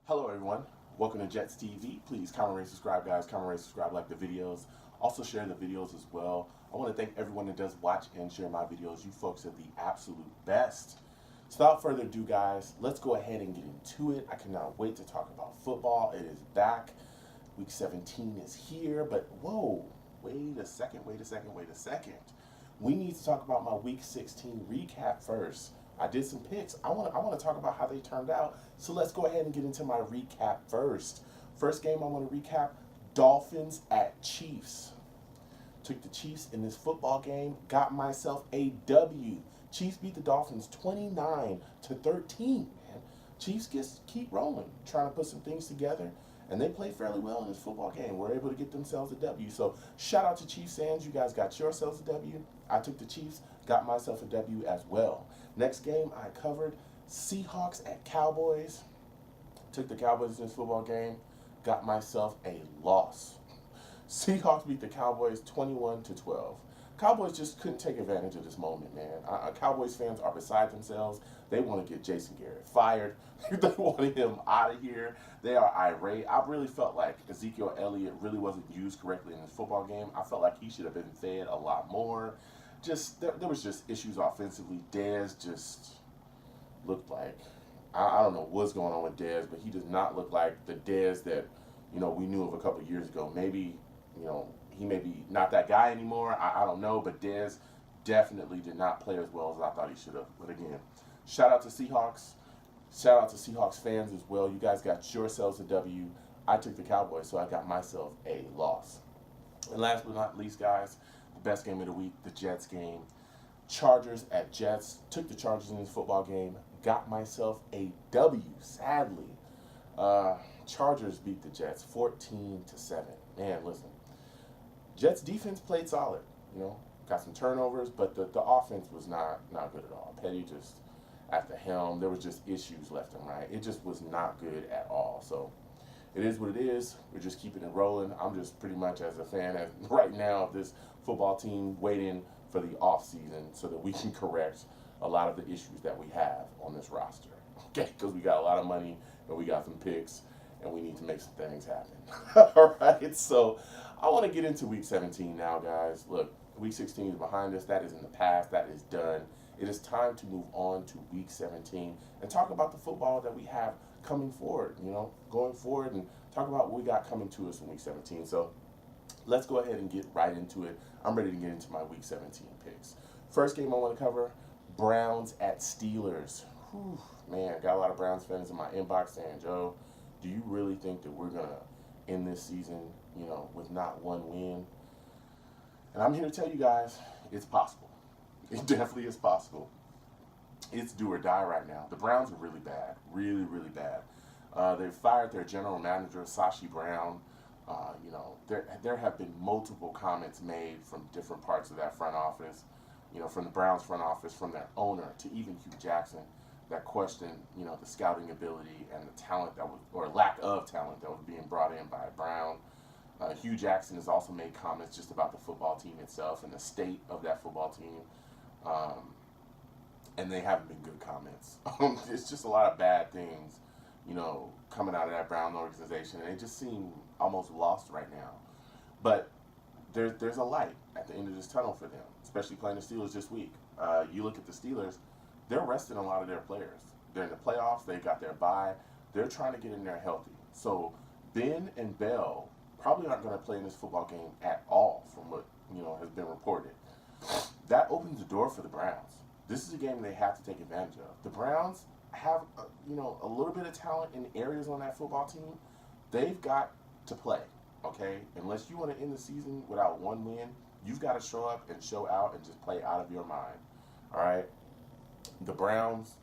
Hello everyone, welcome to Jets TV. Please comment, rate, subscribe guys, comment, rate, subscribe, like the videos. Also share the videos as well. I want to thank everyone that does watch and share my videos. You folks are the absolute best. So without further ado guys, let's go ahead and get into it. I cannot wait to talk about football. It is back. Week 17 is here, but whoa, wait a second. We need to talk about my Week 16 recap first. I did some picks. I want to talk about how they turned out. So let's go ahead and get into my recap first. First game I want to recap: Dolphins at Chiefs. Took the Chiefs in this football game. Got myself a W. Chiefs beat the Dolphins 29-13. Man, Chiefs keep rolling, trying to put some things together, and they played fairly well in this football game. We're able to get themselves a W. So shout out to Chiefs fans. You guys got yourselves a W. I took the Chiefs, got myself a W as well. Next game I covered: Seahawks at Cowboys. Took the Cowboys in this football game, got myself a loss. Seahawks beat the Cowboys 21-12. Cowboys just couldn't take advantage of this moment, man. Cowboys fans are beside themselves. They want to get Jason Garrett fired. They wanted him out of here. They are irate. I really felt like Ezekiel Elliott really wasn't used correctly in this football game. I felt like he should have been fed a lot more. Just there was just issues offensively. Dez just looked like I don't know what's going on with Dez, but he does not look like the Dez that we knew of a couple of years ago. Maybe he may be not that guy anymore. I don't know, but Dez definitely did not play as well as I thought he should have. But again, shout out to Seahawks. Shout out to Seahawks fans as well. You guys got yourselves a W. I took the Cowboys, so I got myself a loss. And last but not least, guys, the best game of the week, the Jets game. Chargers at Jets. Took the Chargers in this football game. Got myself a W, sadly. Chargers beat the Jets 14-7. Man, listen. Jets defense played solid. Got some turnovers, but the offense was not good at all. Petty just at the helm. There was just issues left and right. It just was not good at all. So it is what it is. We're just keeping it rolling. I'm just pretty much as a fan right now of this football team waiting for the off season so that we can correct a lot of the issues that we have on this roster. Okay, because we got a lot of money and we got some picks and we need to make some things happen. All right, so I want to get into Week 17 now, guys. Look, Week 16 is behind us. That is in the past. That is done. It is time to move on to Week 17 and talk about the football that we have coming forward, going forward, and talk about what we got coming to us in Week 17. So let's go ahead and get right into it. I'm ready to get into my Week 17 picks. First game I want to cover: Browns at Steelers. Whew, man, got a lot of Browns fans in my inbox saying, Joe, do you really think that we're going to end this season, with not one win? And I'm here to tell you guys, it's possible. It definitely is possible. It's do or die right now. The Browns are really bad, really, really bad. They've fired their general manager, Sashi Brown. There have been multiple comments made from different parts of that front office, from the Browns front office, from their owner to even Hugh Jackson, that question, the scouting ability and the talent or lack of talent that was being brought in by Brown. Hugh Jackson has also made comments just about the football team itself and the state of that football team. And they haven't been good comments. It's just a lot of bad things, coming out of that Brown organization. And they just seem almost lost right now. But there's a light at the end of this tunnel for them, especially playing the Steelers this week. You look at the Steelers, they're resting a lot of their players. They're in the playoffs. They got their bye. They're trying to get in there healthy. So Ben and Bell probably aren't going to play in this football game at all, from what has been reported. That opens the door for the Browns. This is a game they have to take advantage of. The Browns have a little bit of talent in areas on that football team. They've got to play. Okay, unless you want to end the season without one win, you've got to show up and show out and just play out of your mind. All right. The Browns,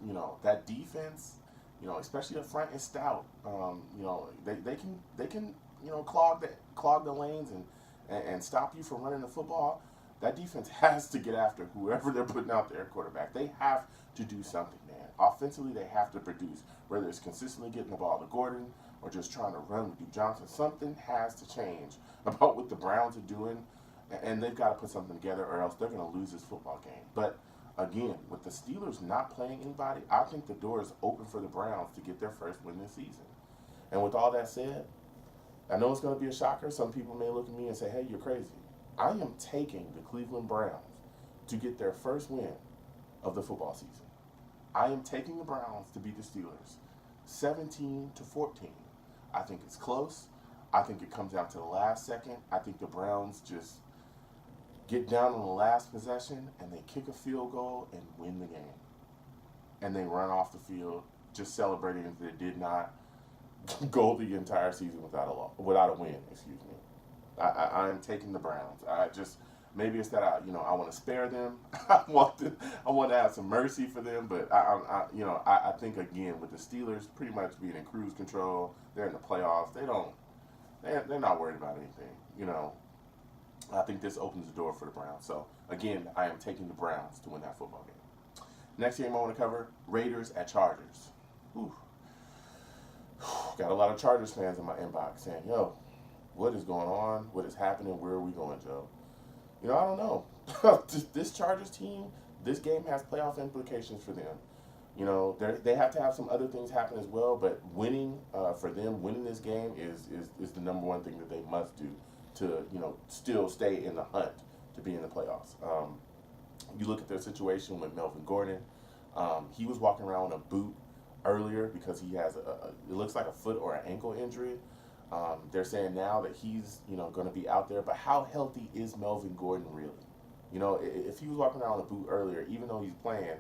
that defense, especially up front, is stout. They can clog the lanes and stop you from running the football. That defense has to get after whoever they're putting out there, quarterback. They have to do something, man. Offensively, they have to produce, whether it's consistently getting the ball to Gordon or just trying to run with Duke Johnson. Something has to change about what the Browns are doing, and they've got to put something together, or else they're going to lose this football game. But again, with the Steelers not playing anybody, I think the door is open for the Browns to get their first win this season. And with all that said, I know it's going to be a shocker. Some people may look at me and say, hey, you're crazy. I am taking the Cleveland Browns to get their first win of the football season. I am taking the Browns to beat the Steelers 17-14. I think it's close. I think it comes down to the last second. I think the Browns just get down on the last possession and they kick a field goal and win the game. And they run off the field just celebrating as they did not go the entire season without a win. Excuse me. I am taking the Browns. Maybe it's that I want to spare them. I want to have some mercy for them. But I think again with the Steelers pretty much being in cruise control, they're in the playoffs. They're not worried about anything. I think this opens the door for the Browns. So again, I am taking the Browns to win that football game. Next game I want to cover: Raiders at Chargers. Whew. Got a lot of Chargers fans in my inbox saying, yo, what is going on? What is happening? Where are we going, Joe? I don't know. This Chargers team, this game has playoff implications for them. They have to have some other things happen as well, but winning this game is the number one thing that they must do to, still stay in the hunt to be in the playoffs. You look at their situation with Melvin Gordon. He was walking around with a boot earlier because he has it looks like a foot or an ankle injury. They're saying now that he's going to be out there, but how healthy is Melvin Gordon really? If he was walking around with a boot earlier, even though he's playing,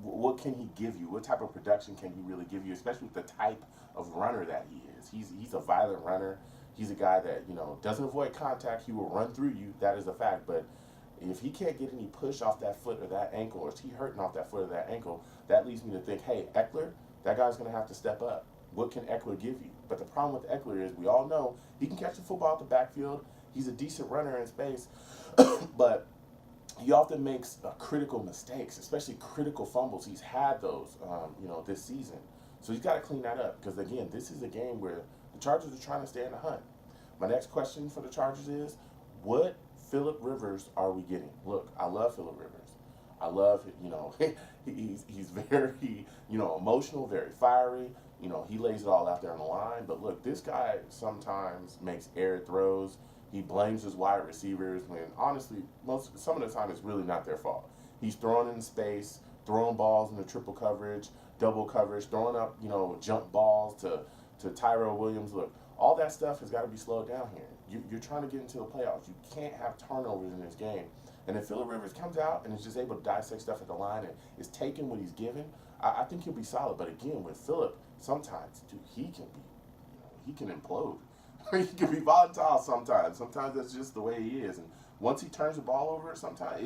what can he give you? What type of production can he really give you, especially with the type of runner that he is? He's a violent runner. He's a guy that doesn't avoid contact. He will run through you. That is a fact. But if he can't get any push off that foot or that ankle, or is he hurting off that foot or that ankle, that leads me to think, hey, Eckler, that guy's going to have to step up. What can Eckler give you? But the problem with Eckler is we all know he can catch the football out the backfield. He's a decent runner in space, but he often makes critical mistakes, especially critical fumbles. He's had those, this season. So he's got to clean that up because, again, this is a game where the Chargers are trying to stay in the hunt. My next question for the Chargers is, what Phillip Rivers are we getting? Look, I love Phillip Rivers. I love, he's very, emotional, very fiery. He lays it all out there on the line. But look, this guy sometimes makes error throws. He blames his wide receivers when honestly, some of the time it's really not their fault. He's throwing in space, throwing balls into triple coverage, double coverage, throwing up, jump balls to Tyrell Williams. Look, all that stuff has got to be slowed down here. You're trying to get into the playoffs. You can't have turnovers in this game. And if Phillip Rivers comes out and is just able to dissect stuff at the line and is taking what he's given, I think he'll be solid. But again, with Phillip, sometimes, dude, he can implode. He can be volatile sometimes. Sometimes that's just the way he is. And once he turns the ball over, sometimes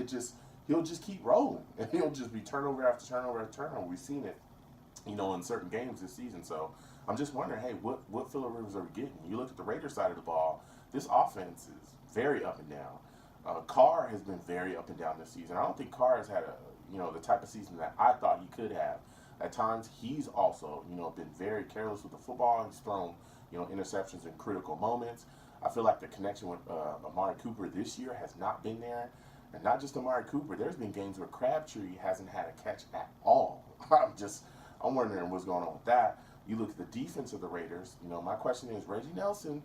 he'll just keep rolling. And he'll just be turnover after turnover after turnover. We've seen it, in certain games this season. So I'm just wondering, hey, what Phillip Rivers are we getting? You look at the Raiders side of the ball, this offense is very up and down. Carr has been very up and down this season. I don't think Carr has had the type of season that I thought he could have. At times, he's also, been very careless with the football. He's thrown, interceptions in critical moments. I feel like the connection with Amari Cooper this year has not been there. And not just Amari Cooper. There's been games where Crabtree hasn't had a catch at all. I'm wondering what's going on with that. You look at the defense of the Raiders. My question is, Reggie Nelson,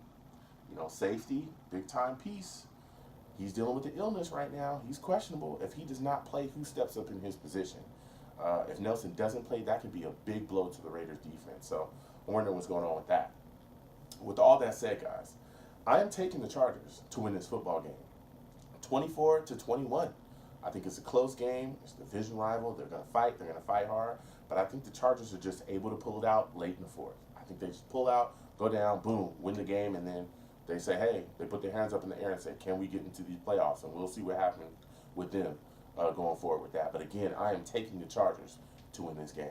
safety, big-time piece. He's dealing with the illness right now. He's questionable. If he does not play, who steps up in his position? If Nelson doesn't play, that could be a big blow to the Raiders defense. So I'm wondering what's going on with that. With all that said, guys, I am taking the Chargers to win this football game. 24-21. I think it's a close game. It's a division rival. They're going to fight. They're going to fight hard. But I think the Chargers are just able to pull it out late in the fourth. I think they just pull out, go down, boom, win the game, and then they say, hey, they put their hands up in the air and say, can we get into these playoffs? And we'll see what happens with them going forward with that. But again, I am taking the Chargers to win this game.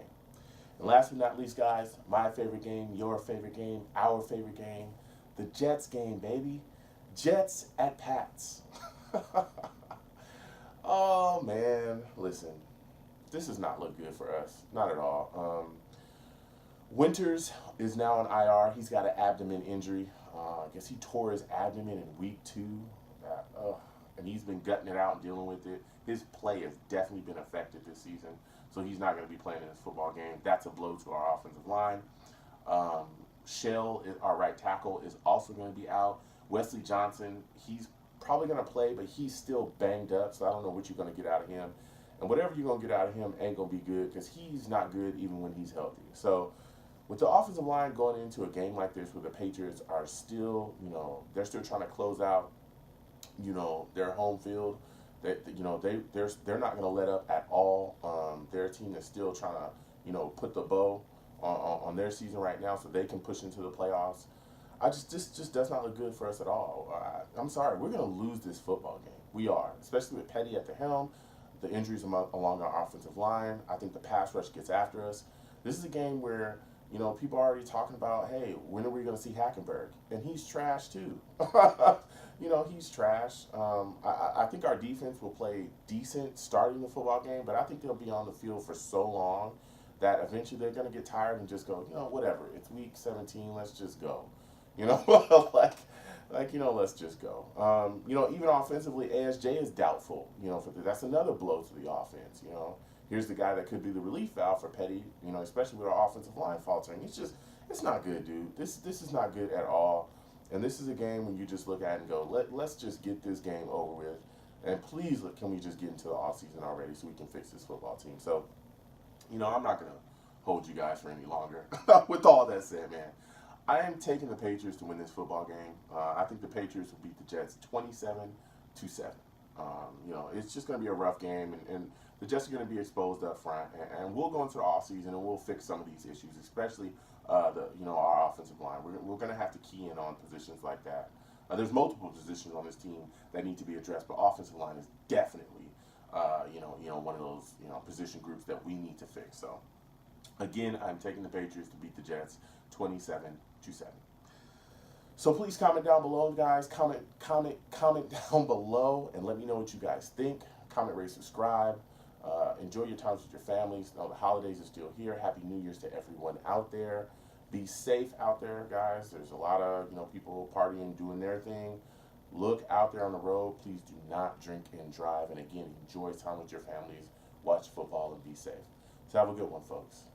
And last but not least, guys, my favorite game, your favorite game, our favorite game, the Jets game, baby. Jets at Pats. Oh, man. Listen, this does not look good for us. Not at all. Winters is now on IR. He's got an abdomen injury. I guess he tore his abdomen in week 2. And he's been gutting it out and dealing with it. His play has definitely been affected this season. So he's not going to be playing in this football game. That's a blow to our offensive line. Shell, our right tackle, is also going to be out. Wesley Johnson, he's probably going to play, but he's still banged up, so I don't know what you're going to get out of him. And whatever you're going to get out of him ain't going to be good because he's not good even when he's healthy. So with the offensive line going into a game like this where the Patriots are still, they're still trying to close out, their home field. They're not going to let up at all. Their team is still trying to, put the bow on their season right now so they can push into the playoffs. This just does not look good for us at all. I'm sorry, we're going to lose this football game. We are, especially with Petty at the helm, the injuries along our offensive line. I think the pass rush gets after us. This is a game where, people are already talking about, hey, when are we going to see Hackenberg? And he's trash too. He's trash. I think our defense will play decent starting the football game, but I think they'll be on the field for so long that eventually they're going to get tired and just go, whatever. It's week 17. Let's just go. Let's just go. Even offensively, ASJ is doubtful. That's another blow to the offense. Here's the guy that could be the relief valve for Petty. Especially with our offensive line faltering. It's not good, dude. This is not good at all. And this is a game when you just look at it and go, let's just get this game over with. And please, can we just get into the offseason already so we can fix this football team? So, I'm not going to hold you guys for any longer. With all that said, man, I am taking the Patriots to win this football game. I think the Patriots will beat the Jets 27-7. It's just going to be a rough game, and the Jets are going to be exposed up front. And we'll go into the offseason and we'll fix some of these issues, especially our offensive line. We're going to have to key in on positions like that. There's multiple positions on this team that need to be addressed, but offensive line is definitely, one of those, position groups that we need to fix. So, again, I'm taking the Patriots to beat the Jets 27-7. So please comment down below, guys. Comment down below and let me know what you guys think. Comment, rate, subscribe. Enjoy your times with your families. The holidays are still here. Happy New Year's to everyone out there. Be safe out there, guys. There's a lot of people partying, doing their thing. Look out there on the road. Please do not drink and drive. And again, enjoy time with your families. Watch football and be safe. So have a good one, folks.